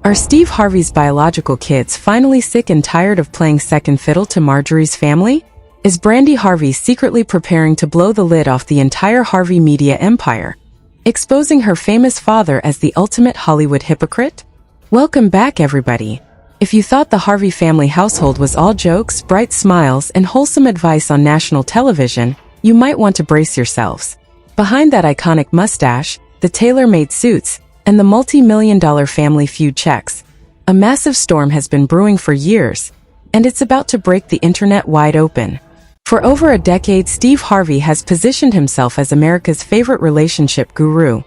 Are Steve Harvey's biological kids finally sick and tired of playing second fiddle to Marjorie's family? Is Brandi Harvey secretly preparing to blow the lid off the entire Harvey media empire, exposing her famous father as the ultimate Hollywood hypocrite? Welcome back, everybody. If you thought the Harvey family household was all jokes, bright smiles, and wholesome advice on national television, you might want to brace yourselves. Behind that iconic mustache, the tailor-made suits, and the multi-million-dollar family feud checks, a massive storm has been brewing for years, and it's about to break the internet wide open. For over a decade, Steve Harvey has positioned himself as America's favorite relationship guru,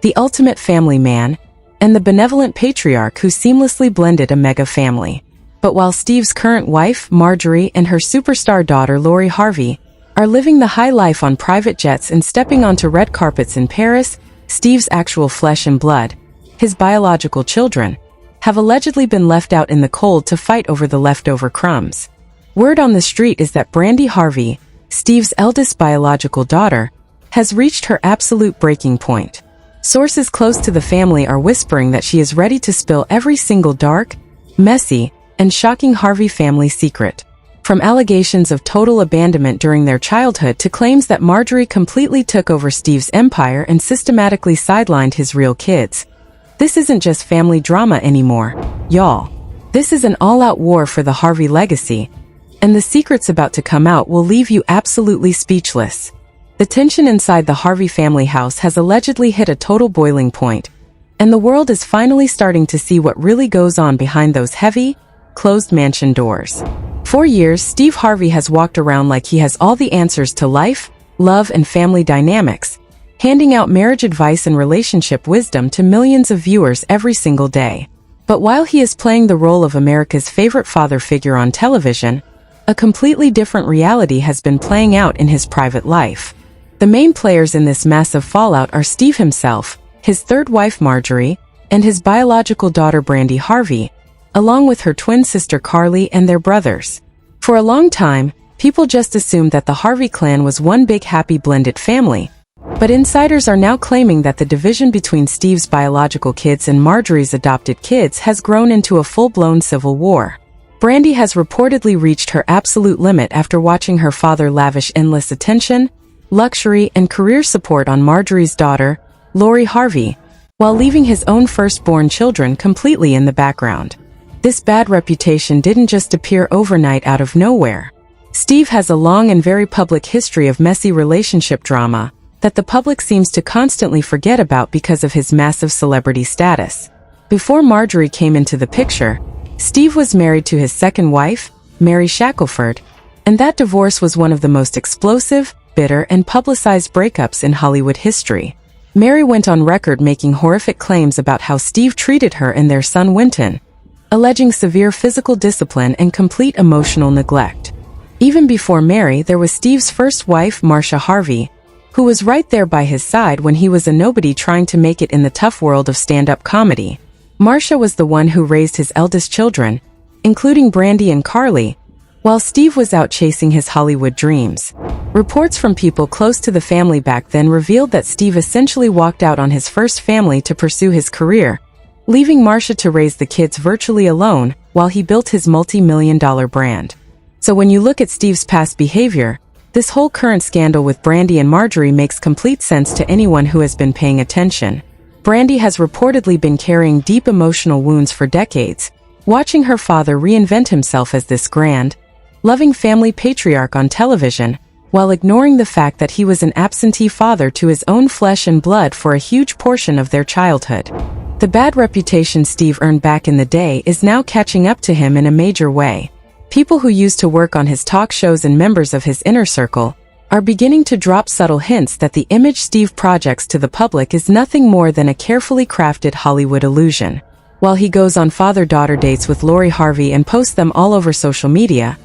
the ultimate family man, and the benevolent patriarch who seamlessly blended a mega family. But while Steve's current wife, Marjorie, and her superstar daughter, Lori Harvey, are living the high life on private jets and stepping onto red carpets in Paris, Steve's actual flesh and blood, his biological children, have allegedly been left out in the cold to fight over the leftover crumbs. Word on the street is that Brandi Harvey, Steve's eldest biological daughter, has reached her absolute breaking point. Sources close to the family are whispering that she is ready to spill every single dark, messy, and shocking Harvey family secret. From allegations of total abandonment during their childhood to claims that Marjorie completely took over Steve's empire and systematically sidelined his real kids. This isn't just family drama anymore, y'all. This is an all-out war for the Harvey legacy, and the secrets about to come out will leave you absolutely speechless. The tension inside the Harvey family house has allegedly hit a total boiling point, and the world is finally starting to see what really goes on behind those heavy, closed mansion doors. For years, Steve Harvey has walked around like he has all the answers to life, love, and family dynamics, handing out marriage advice and relationship wisdom to millions of viewers every single day. But while he is playing the role of America's favorite father figure on television, a completely different reality has been playing out in his private life. The main players in this massive fallout are Steve himself, his third wife Marjorie, and his biological daughter Brandi Harvey, along with her twin sister Carly and their brothers. For a long time, people just assumed that the Harvey clan was one big happy blended family. But insiders are now claiming that the division between Steve's biological kids and Marjorie's adopted kids has grown into a full-blown civil war. Brandi has reportedly reached her absolute limit after watching her father lavish endless attention, luxury, and career support on Marjorie's daughter, Lori Harvey, while leaving his own firstborn children completely in the background. This bad reputation didn't just appear overnight out of nowhere. Steve has a long and very public history of messy relationship drama that the public seems to constantly forget about because of his massive celebrity status. Before Marjorie came into the picture, Steve was married to his second wife, Mary Shackelford, and that divorce was one of the most explosive, bitter, and publicized breakups in Hollywood history. Mary went on record making horrific claims about how Steve treated her and their son Winton, alleging severe physical discipline and complete emotional neglect. Even before Mary, there was Steve's first wife, Marcia Harvey, who was right there by his side when he was a nobody trying to make it in the tough world of stand-up comedy. Marcia was the one who raised his eldest children, including Brandi and Carly, while Steve was out chasing his Hollywood dreams. Reports from people close to the family back then revealed that Steve essentially walked out on his first family to pursue his career, leaving Marcia to raise the kids virtually alone while he built his multi-million-dollar brand. So when you look at Steve's past behavior, this whole current scandal with Brandi and Marjorie makes complete sense to anyone who has been paying attention. Brandi has reportedly been carrying deep emotional wounds for decades, watching her father reinvent himself as this grand, loving family patriarch on television, while ignoring the fact that he was an absentee father to his own flesh and blood for a huge portion of their childhood. The bad reputation Steve earned back in the day is now catching up to him in a major way. People who used to work on his talk shows and members of his inner circle are beginning to drop subtle hints that the image Steve projects to the public is nothing more than a carefully crafted Hollywood illusion. While he goes on father-daughter dates with Lori Harvey and posts them all over social media,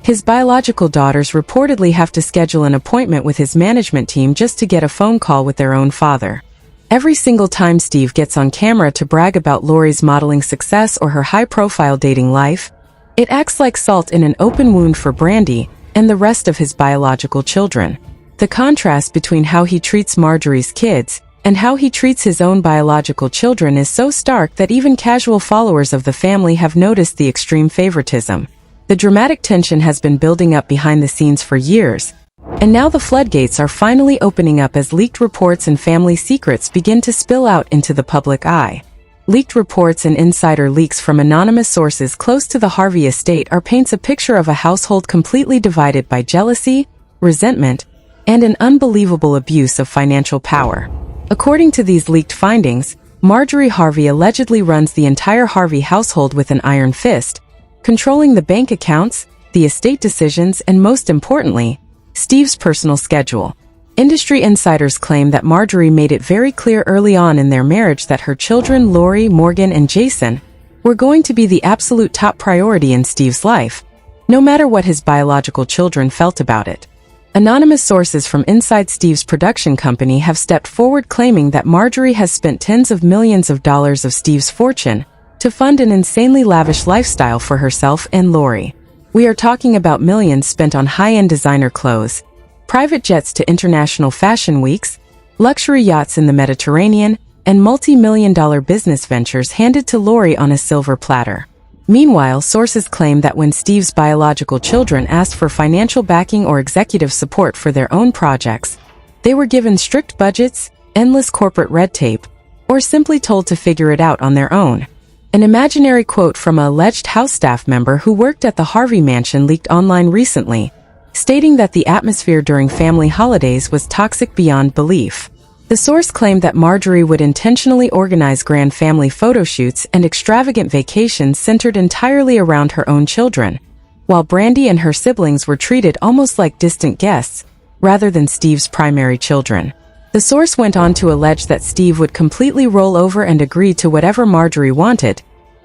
his biological daughters reportedly have to schedule an appointment with his management team just to get a phone call with their own father. Every single time Steve gets on camera to brag about Lori's modeling success or her high-profile dating life, it acts like salt in an open wound for Brandi and the rest of his biological children. The contrast between how he treats Marjorie's kids and how he treats his own biological children is so stark that even casual followers of the family have noticed the extreme favoritism. The dramatic tension has been building up behind the scenes for years, and now the floodgates are finally opening up as leaked reports and family secrets begin to spill out into the public eye. Leaked reports and insider leaks from anonymous sources close to the Harvey estate paints a picture of a household completely divided by jealousy, resentment, and an unbelievable abuse of financial power. According to these leaked findings, Marjorie Harvey allegedly runs the entire Harvey household with an iron fist, controlling the bank accounts, the estate decisions, and most importantly, Steve's personal schedule. Industry insiders claim that Marjorie made it very clear early on in their marriage that her children, Lori, Morgan, and Jason, were going to be the absolute top priority in Steve's life, no matter what his biological children felt about it. Anonymous sources from inside Steve's production company have stepped forward claiming that Marjorie has spent tens of millions of dollars of Steve's fortune to fund an insanely lavish lifestyle for herself and Lori. We are talking about millions spent on high-end designer clothes, private jets to international fashion weeks, luxury yachts in the Mediterranean, and multi-million-dollar business ventures handed to Lori on a silver platter. Meanwhile, sources claim that when Steve's biological children asked for financial backing or executive support for their own projects, they were given strict budgets, endless corporate red tape, or simply told to figure it out on their own. An imaginary quote from an alleged house staff member who worked at the Harvey mansion leaked online recently, stating that the atmosphere during family holidays was toxic beyond belief. The source claimed that Marjorie would intentionally organize grand family photo shoots and extravagant vacations centered entirely around her own children, while Brandi and her siblings were treated almost like distant guests, rather than Steve's primary children. The source went on to allege that Steve would completely roll over and agree to whatever Marjorie wanted,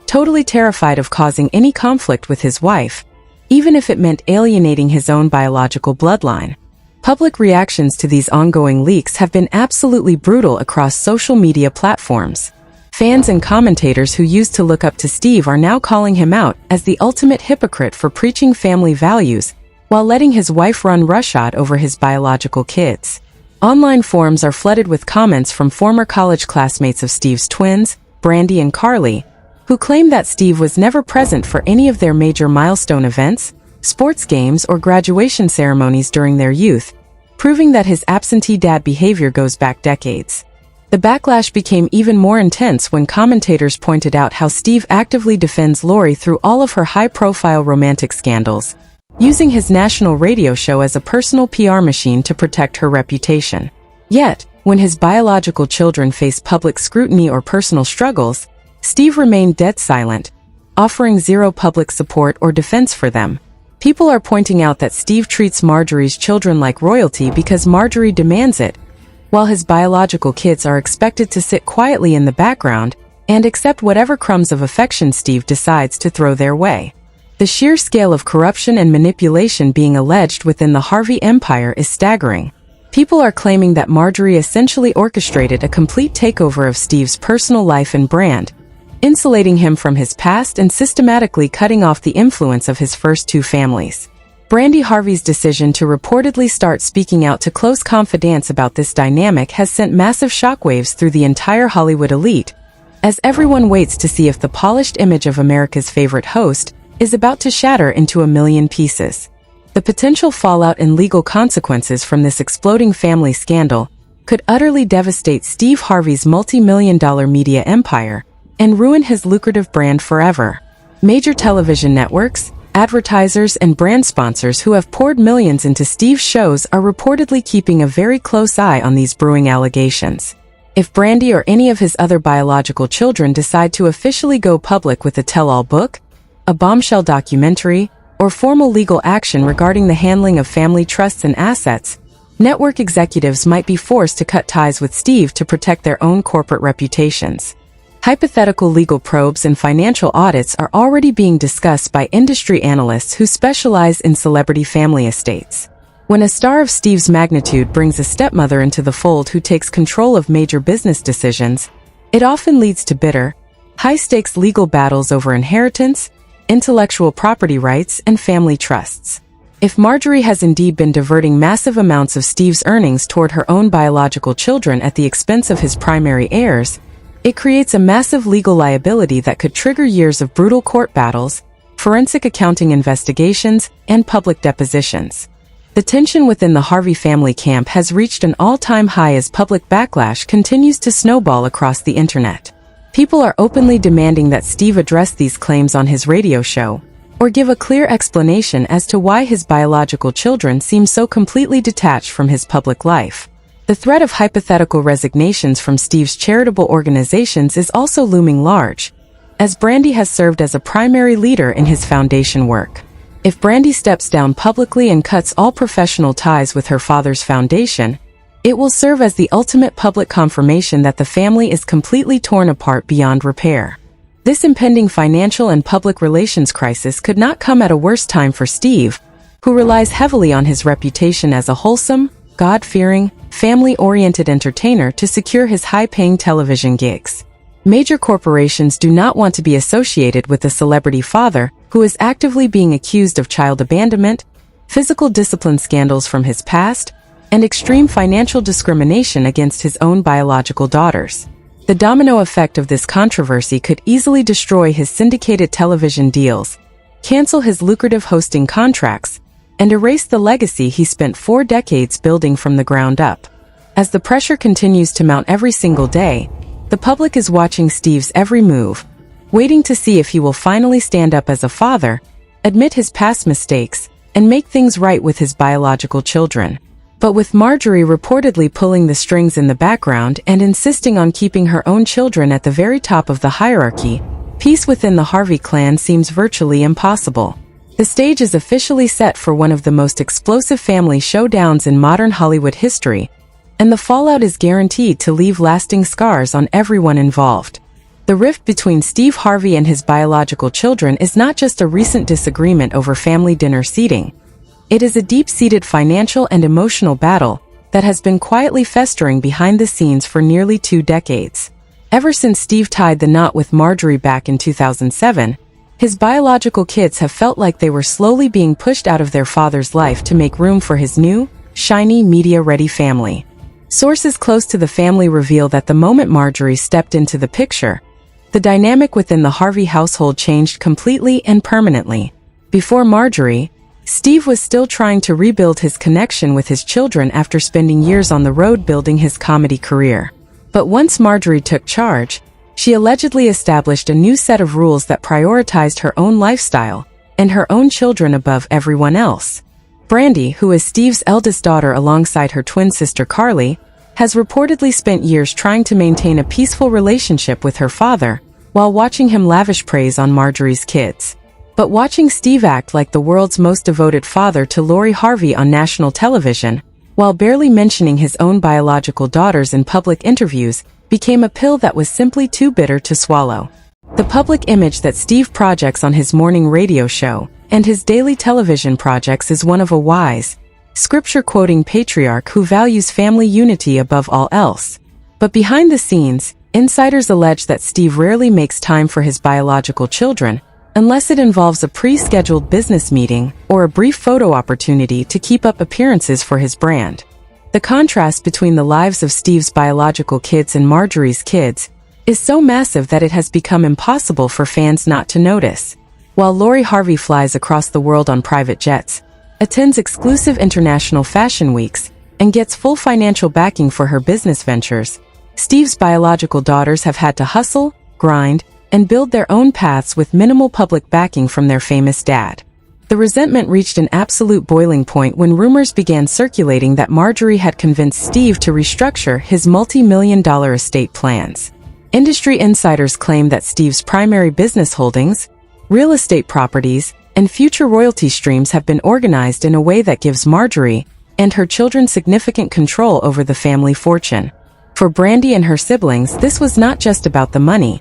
totally terrified of causing any conflict with his wife, even if it meant alienating his own biological bloodline. Public reactions to these ongoing leaks have been absolutely brutal across social media platforms. Fans and commentators who used to look up to Steve are now calling him out as the ultimate hypocrite for preaching family values while letting his wife run roughshod over his biological kids. Online forums are flooded with comments from former college classmates of Steve's twins, Brandi and Carly, who claim that Steve was never present for any of their major milestone events, sports games, or graduation ceremonies during their youth, proving that his absentee dad behavior goes back decades. The backlash became even more intense when commentators pointed out how Steve actively defends Lori through all of her high-profile romantic scandals, using his national radio show as a personal PR machine to protect her reputation. Yet, when his biological children faced public scrutiny or personal struggles, Steve remained dead silent, offering zero public support or defense for them. People are pointing out that Steve treats Marjorie's children like royalty because Marjorie demands it, while his biological kids are expected to sit quietly in the background and accept whatever crumbs of affection Steve decides to throw their way. The sheer scale of corruption and manipulation being alleged within the Harvey empire is staggering. People are claiming that Marjorie essentially orchestrated a complete takeover of Steve's personal life and brand, insulating him from his past and systematically cutting off the influence of his first two families. Brandi Harvey's decision to reportedly start speaking out to close confidants about this dynamic has sent massive shockwaves through the entire Hollywood elite, as everyone waits to see if the polished image of America's favorite host is about to shatter into a million pieces. The potential fallout and legal consequences from this exploding family scandal could utterly devastate Steve Harvey's multi-million-dollar media empire and ruin his lucrative brand forever. Major television networks, advertisers, and brand sponsors who have poured millions into Steve's shows are reportedly keeping a very close eye on these brewing allegations. If Brandi or any of his other biological children decide to officially go public with a tell-all book, a bombshell documentary, or formal legal action regarding the handling of family trusts and assets, network executives might be forced to cut ties with Steve to protect their own corporate reputations. Hypothetical legal probes and financial audits are already being discussed by industry analysts who specialize in celebrity family estates. When a star of Steve's magnitude brings a stepmother into the fold who takes control of major business decisions, it often leads to bitter, high-stakes legal battles over inheritance, intellectual property rights, and family trusts. If Marjorie has indeed been diverting massive amounts of Steve's earnings toward her own biological children at the expense of his primary heirs, it creates a massive legal liability that could trigger years of brutal court battles, forensic accounting investigations, and public depositions. The tension within the Harvey family camp has reached an all-time high as public backlash continues to snowball across the internet. People are openly demanding that Steve address these claims on his radio show, or give a clear explanation as to why his biological children seem so completely detached from his public life. The threat of hypothetical resignations from Steve's charitable organizations is also looming large, as Brandi has served as a primary leader in his foundation work. If Brandi steps down publicly and cuts all professional ties with her father's foundation, it will serve as the ultimate public confirmation that the family is completely torn apart beyond repair. This impending financial and public relations crisis could not come at a worse time for Steve, who relies heavily on his reputation as a wholesome, God-fearing, family-oriented entertainer to secure his high-paying television gigs. Major corporations do not want to be associated with a celebrity father who is actively being accused of child abandonment, physical discipline scandals from his past, and extreme financial discrimination against his own biological daughters. The domino effect of this controversy could easily destroy his syndicated television deals, cancel his lucrative hosting contracts, and erase the legacy he spent 4 decades building from the ground up. As the pressure continues to mount every single day, the public is watching Steve's every move, waiting to see if he will finally stand up as a father, admit his past mistakes, and make things right with his biological children. But with Marjorie reportedly pulling the strings in the background and insisting on keeping her own children at the very top of the hierarchy, peace within the Harvey clan seems virtually impossible. The stage is officially set for one of the most explosive family showdowns in modern Hollywood history, and the fallout is guaranteed to leave lasting scars on everyone involved. The rift between Steve Harvey and his biological children is not just a recent disagreement over family dinner seating. It is a deep-seated financial and emotional battle that has been quietly festering behind the scenes for nearly 2 decades. Ever since Steve tied the knot with Marjorie back in 2007, his biological kids have felt like they were slowly being pushed out of their father's life to make room for his new, shiny, media-ready family. Sources close to the family reveal that the moment Marjorie stepped into the picture, the dynamic within the Harvey household changed completely and permanently. Before Marjorie, Steve was still trying to rebuild his connection with his children after spending years on the road building his comedy career. But once Marjorie took charge, she allegedly established a new set of rules that prioritized her own lifestyle and her own children above everyone else. Brandi, who is Steve's eldest daughter alongside her twin sister Carly, has reportedly spent years trying to maintain a peaceful relationship with her father while watching him lavish praise on Marjorie's kids. But watching Steve act like the world's most devoted father to Lori Harvey on national television, while barely mentioning his own biological daughters in public interviews, became a pill that was simply too bitter to swallow. The public image that Steve projects on his morning radio show and his daily television projects is one of a wise, scripture-quoting patriarch who values family unity above all else. But behind the scenes, insiders allege that Steve rarely makes time for his biological children, unless it involves a pre-scheduled business meeting or a brief photo opportunity to keep up appearances for his brand. The contrast between the lives of Steve's biological kids and Marjorie's kids is so massive that it has become impossible for fans not to notice. While Lori Harvey flies across the world on private jets, attends exclusive international fashion weeks, and gets full financial backing for her business ventures, Steve's biological daughters have had to hustle, grind, and build their own paths with minimal public backing from their famous dad. The resentment reached an absolute boiling point when rumors began circulating that Marjorie had convinced Steve to restructure his multi-million-dollar estate plans. Industry insiders claim that Steve's primary business holdings, real estate properties, and future royalty streams have been organized in a way that gives Marjorie and her children significant control over the family fortune. For Brandi and her siblings, this was not just about the money.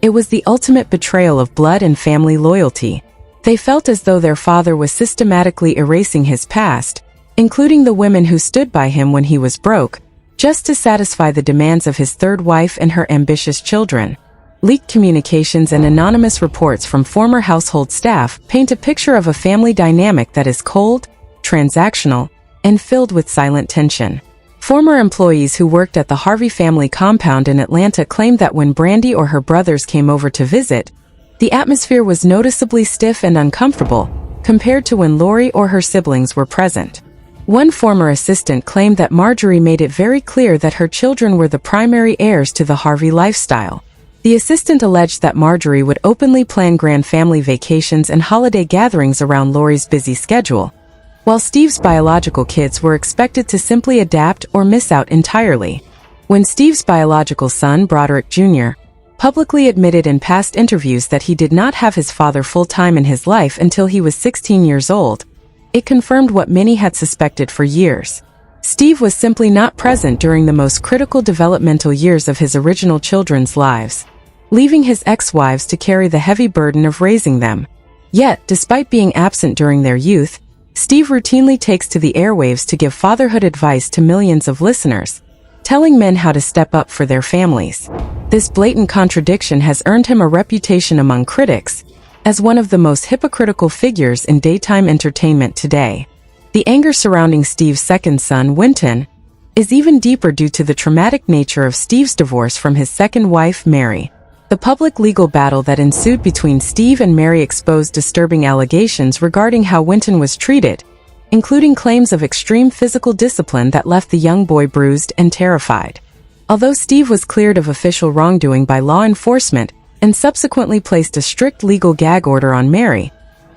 It was the ultimate betrayal of blood and family loyalty. They felt as though their father was systematically erasing his past, including the women who stood by him when he was broke, just to satisfy the demands of his third wife and her ambitious children. Leaked communications and anonymous reports from former household staff paint a picture of a family dynamic that is cold, transactional, and filled with silent tension. Former employees who worked at the Harvey family compound in Atlanta claimed that when Brandi or her brothers came over to visit, the atmosphere was noticeably stiff and uncomfortable compared to when Lori or her siblings were present. One former assistant claimed that Marjorie made it very clear that her children were the primary heirs to the Harvey lifestyle. The assistant alleged that Marjorie would openly plan grand family vacations and holiday gatherings around Lori's busy schedule, while Steve's biological kids were expected to simply adapt or miss out entirely. When Steve's biological son, Broderick Jr., publicly admitted in past interviews that he did not have his father full-time in his life until he was 16 years old, it confirmed what many had suspected for years. Steve was simply not present during the most critical developmental years of his original children's lives, leaving his ex-wives to carry the heavy burden of raising them. Yet, despite being absent during their youth, Steve routinely takes to the airwaves to give fatherhood advice to millions of listeners, telling men how to step up for their families. This blatant contradiction has earned him a reputation among critics as one of the most hypocritical figures in daytime entertainment today. The anger surrounding Steve's second son, Winton, is even deeper due to the traumatic nature of Steve's divorce from his second wife, Mary. The public legal battle that ensued between Steve and Mary exposed disturbing allegations regarding how Winton was treated, including claims of extreme physical discipline that left the young boy bruised and terrified. Although Steve was cleared of official wrongdoing by law enforcement and subsequently placed a strict legal gag order on Mary,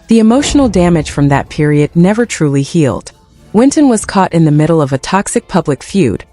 the emotional damage from that period never truly healed. Winton was caught in the middle of a toxic public feud,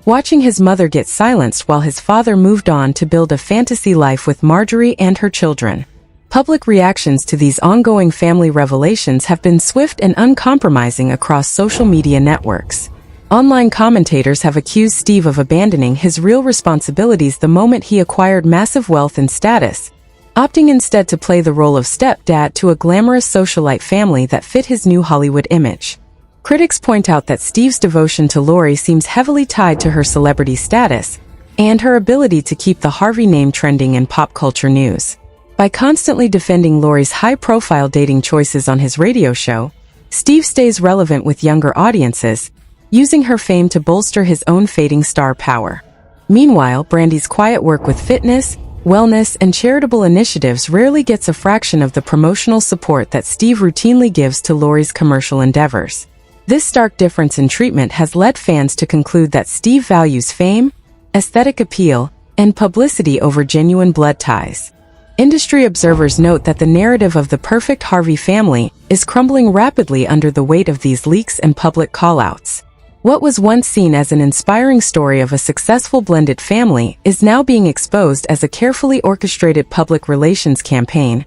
watching his mother get silenced while his father moved on to build a fantasy life with Marjorie and her children. Public reactions to these ongoing family revelations have been swift and uncompromising across social media networks. Online commentators have accused Steve of abandoning his real responsibilities the moment he acquired massive wealth and status, opting instead to play the role of stepdad to a glamorous socialite family that fit his new Hollywood image. Critics point out that Steve's devotion to Lori seems heavily tied to her celebrity status and her ability to keep the Harvey name trending in pop culture news. By constantly defending Lori's high-profile dating choices on his radio show, Steve stays relevant with younger audiences, using her fame to bolster his own fading star power. Meanwhile, Brandi's quiet work with fitness, wellness, and charitable initiatives rarely gets a fraction of the promotional support that Steve routinely gives to Lori's commercial endeavors. This stark difference in treatment has led fans to conclude that Steve values fame, aesthetic appeal, and publicity over genuine blood ties. Industry observers note that the narrative of the perfect Harvey family is crumbling rapidly under the weight of these leaks and public callouts. What was once seen as an inspiring story of a successful blended family is now being exposed as a carefully orchestrated public relations campaign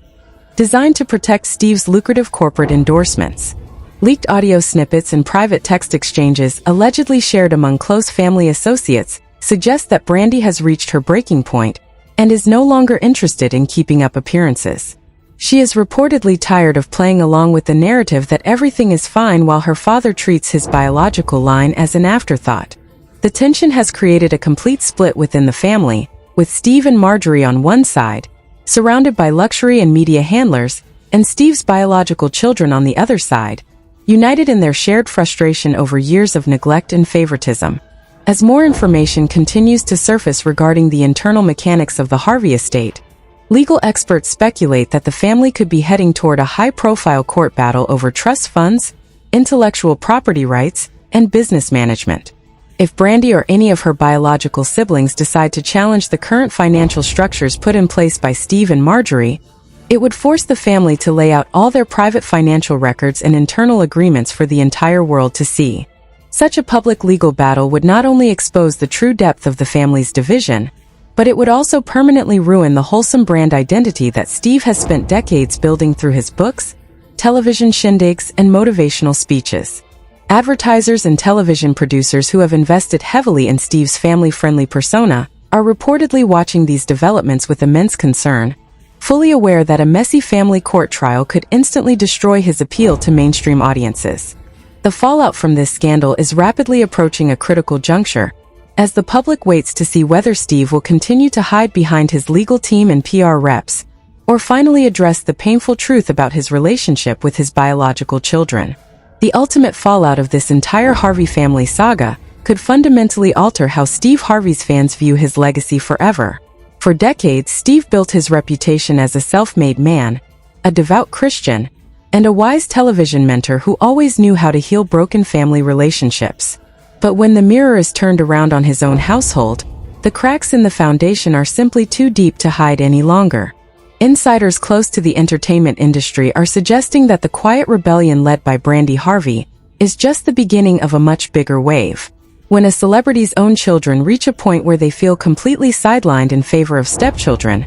designed to protect Steve's lucrative corporate endorsements. Leaked audio snippets and private text exchanges allegedly shared among close family associates suggest that Brandi has reached her breaking point and is no longer interested in keeping up appearances. She is reportedly tired of playing along with the narrative that everything is fine while her father treats his biological line as an afterthought. The tension has created a complete split within the family, with Steve and Marjorie on one side, surrounded by luxury and media handlers, and Steve's biological children on the other side, united in their shared frustration over years of neglect and favoritism. As more information continues to surface regarding the internal mechanics of the Harvey estate, legal experts speculate that the family could be heading toward a high-profile court battle over trust funds, intellectual property rights, and business management. If Brandi or any of her biological siblings decide to challenge the current financial structures put in place by Steve and Marjorie, it would force the family to lay out all their private financial records and internal agreements for the entire world to see. Such a public legal battle would not only expose the true depth of the family's division, but it would also permanently ruin the wholesome brand identity that Steve has spent decades building through his books, television shindigs, and motivational speeches. Advertisers and television producers who have invested heavily in Steve's family-friendly persona are reportedly watching these developments with immense concern, fully aware that a messy family court trial could instantly destroy his appeal to mainstream audiences. The fallout from this scandal is rapidly approaching a critical juncture, As the public waits to see whether Steve will continue to hide behind his legal team and PR reps, or finally address the painful truth about his relationship with his biological children. The ultimate fallout of this entire Harvey family saga could fundamentally alter how Steve Harvey's fans view his legacy forever. For decades, Steve built his reputation as a self-made man, a devout Christian, and a wise television mentor who always knew how to heal broken family relationships. But when the mirror is turned around on his own household, the cracks in the foundation are simply too deep to hide any longer. Insiders close to the entertainment industry are suggesting that the quiet rebellion led by Brandi Harvey is just the beginning of a much bigger wave. When a celebrity's own children reach a point where they feel completely sidelined in favor of stepchildren,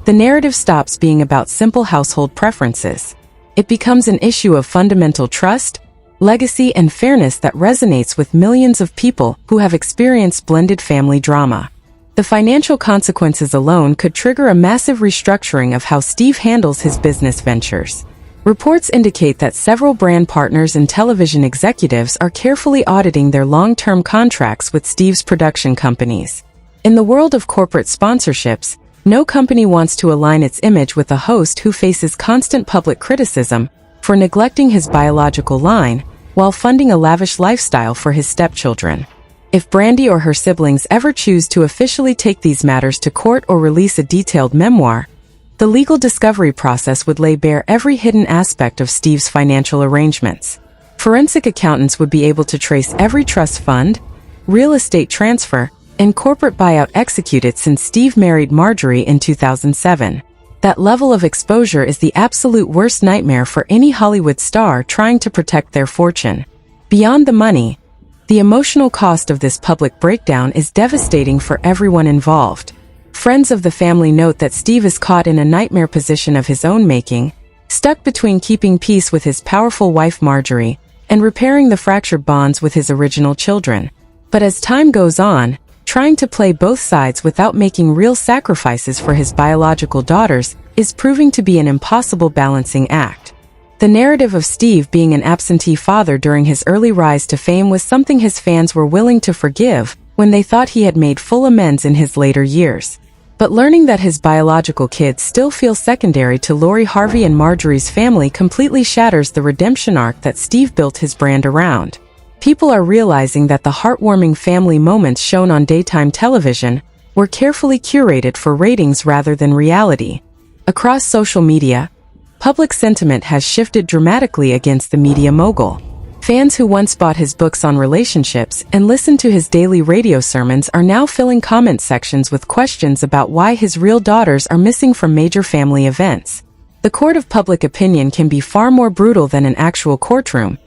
the narrative stops being about simple household preferences. It becomes an issue of fundamental trust, legacy, and fairness that resonates with millions of people who have experienced blended family drama. The financial consequences alone could trigger a massive restructuring of how Steve handles his business ventures. Reports indicate that several brand partners and television executives are carefully auditing their long-term contracts with Steve's production companies. In the world of corporate sponsorships, no company wants to align its image with a host who faces constant public criticism for neglecting his biological line while funding a lavish lifestyle for his stepchildren. If Brandi or her siblings ever choose to officially take these matters to court or release a detailed memoir, the legal discovery process would lay bare every hidden aspect of Steve's financial arrangements. Forensic accountants would be able to trace every trust fund, real estate transfer, and corporate buyout executed since Steve married Marjorie in 2007. That level of exposure is the absolute worst nightmare for any Hollywood star trying to protect their fortune. Beyond the money, the emotional cost of this public breakdown is devastating for everyone involved. Friends of the family note that Steve is caught in a nightmare position of his own making, stuck between keeping peace with his powerful wife Marjorie and repairing the fractured bonds with his original children. But as time goes on, trying to play both sides without making real sacrifices for his biological daughters is proving to be an impossible balancing act. The narrative of Steve being an absentee father during his early rise to fame was something his fans were willing to forgive when they thought he had made full amends in his later years. But learning that his biological kids still feel secondary to Lori Harvey and Marjorie's family completely shatters the redemption arc that Steve built his brand around. People are realizing that the heartwarming family moments shown on daytime television were carefully curated for ratings rather than reality. Across social media, public sentiment has shifted dramatically against the media mogul. Fans who once bought his books on relationships and listened to his daily radio sermons are now filling comment sections with questions about why his real daughters are missing from major family events. The court of public opinion can be far more brutal than an actual courtroom,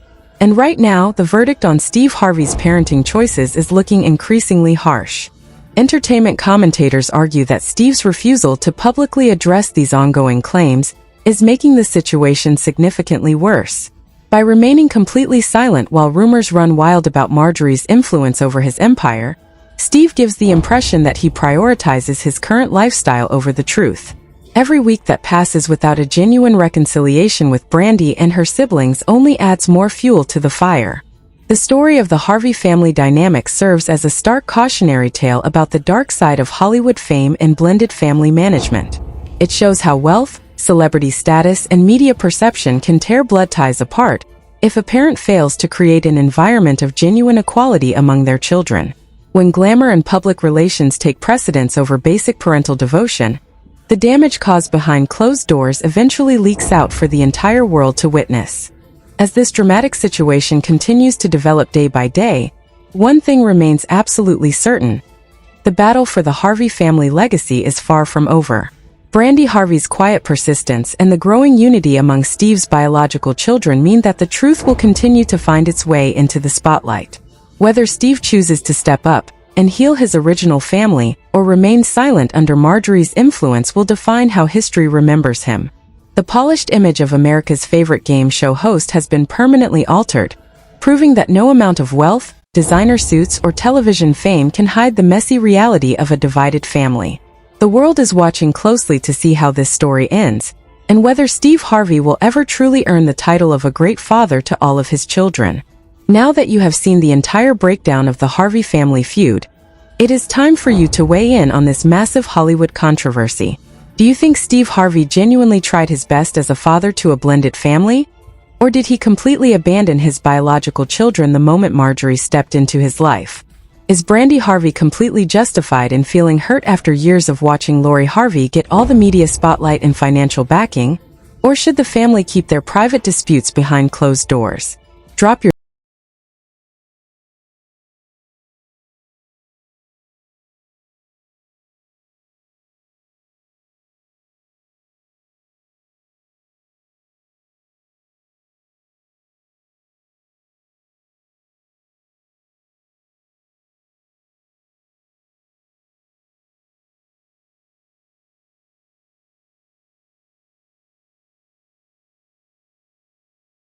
and right now, the verdict on Steve Harvey's parenting choices is looking increasingly harsh. Entertainment commentators argue that Steve's refusal to publicly address these ongoing claims is making the situation significantly worse. By remaining completely silent while rumors run wild about Marjorie's influence over his empire, Steve gives the impression that he prioritizes his current lifestyle over the truth. Every week that passes without a genuine reconciliation with Brandi and her siblings only adds more fuel to the fire. The story of the Harvey family dynamic serves as a stark cautionary tale about the dark side of Hollywood fame and blended family management. It shows how wealth, celebrity status, and media perception can tear blood ties apart if a parent fails to create an environment of genuine equality among their children. When glamour and public relations take precedence over basic parental devotion, the damage caused behind closed doors eventually leaks out for the entire world to witness. As this dramatic situation continues to develop day by day, one thing remains absolutely certain: the battle for the Harvey family legacy is far from over. Brandi Harvey's quiet persistence and the growing unity among Steve's biological children mean that the truth will continue to find its way into the spotlight. Whether Steve chooses to step up and heal his original family or remain silent under Marjorie's influence will define how history remembers him. The polished image of America's favorite game show host has been permanently altered, proving that no amount of wealth, designer suits, or television fame can hide the messy reality of a divided family. The world is watching closely to see how this story ends, and whether Steve Harvey will ever truly earn the title of a great father to all of his children. Now that you have seen the entire breakdown of the Harvey family feud, It is time for you to weigh in on this massive Hollywood controversy. Do you think Steve Harvey genuinely tried his best as a father to a blended family? Or did he completely abandon his biological children the moment Marjorie stepped into his life? Is Brandi Harvey completely justified in feeling hurt after years of watching Lori Harvey get all the media spotlight and financial backing? Or should the family keep their private disputes behind closed doors? Drop your